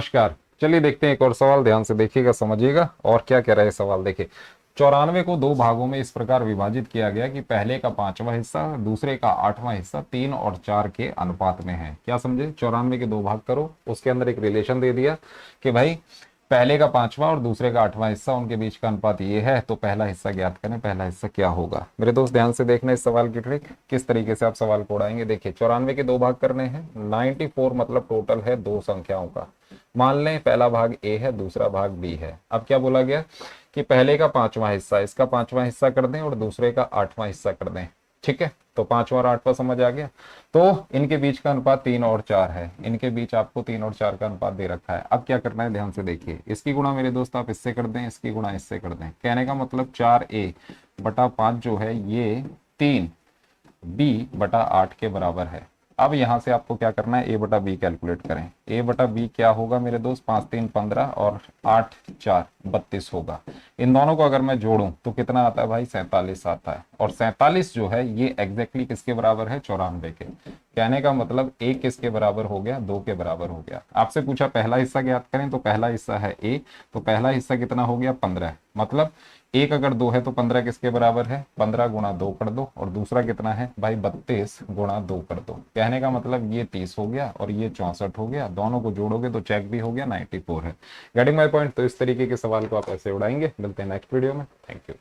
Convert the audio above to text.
नमस्कार। चलिए देखते हैं एक और सवाल, ध्यान से देखिएगा, समझिएगा और क्या कह रहा है सवाल। देखिए, 94 को दो भागों में इस प्रकार विभाजित किया गया कि पहले का पांचवा हिस्सा दूसरे का आठवां हिस्सा 3 और 4 के अनुपात में है। क्या समझे? 94 के दो भाग करो, उसके अंदर एक रिलेशन दे दिया कि भाई पहले का पांचवा और दूसरे का आठवां हिस्सा, उनके बीच का अनुपात ये है, तो पहला हिस्सा ज्ञात करें। पहला हिस्सा क्या होगा? मेरे दोस्त ध्यान से देखना इस सवाल की ट्रिक, किस तरीके से आप सवाल को उड़ाएंगे। देखिए, 94 के दो भाग करने हैं। 94 मतलब टोटल है दो संख्याओं का। मान लें पहला भाग ए है, दूसरा भाग बी है। अब क्या बोला गया कि पहले का पांचवा हिस्सा इसका पांचवा हिस्सा कर दें और दूसरे का आठवां हिस्सा कर दें। ठीक है, तो पांचवा और आठवां समझ आ गया। तो इनके बीच का अनुपात 3 और 4 है। इनके बीच आपको 3 और 4 का अनुपात दे रखा है। अब क्या करना है, ध्यान से देखिए। इसकी गुणा मेरे दोस्त आप इससे कर दें, इसकी गुणा इससे कर दें। कहने का मतलब 4a/5 जो है ये 3b/8 के बराबर है। अब यहां से आपको क्या करना है, a/b कैलकुलेट करें। a/b क्या होगा मेरे दोस्त? 5×3 = 15 और 8×4 = 32 होगा। इन दोनों को अगर मैं जोड़ूं तो कितना आता है भाई? 47 आता है। और 47 जो है ये एग्जैक्टली किसके बराबर है? 94 के। कहने का मतलब a किसके बराबर हो गया? 2 के बराबर हो गया। आपसे पूछा पहला हिस्सा ज्ञात करें, तो पहला हिस्सा है a, तो पहला हिस्सा कितना हो गया? 15। मतलब एक अगर 2 है तो 15 किसके बराबर है? 15 गुणा 2 कर दो। और दूसरा कितना है भाई? 32 गुणा 2 कर दो। कहने का मतलब ये 30 हो गया और ये 64 हो गया। दोनों को जोड़ोगे तो चेक भी हो गया, 94 है। Getting my point? तो इस तरीके के सवाल को आप ऐसे उड़ाएंगे। मिलते हैं नेक्स्ट वीडियो में। Thank you.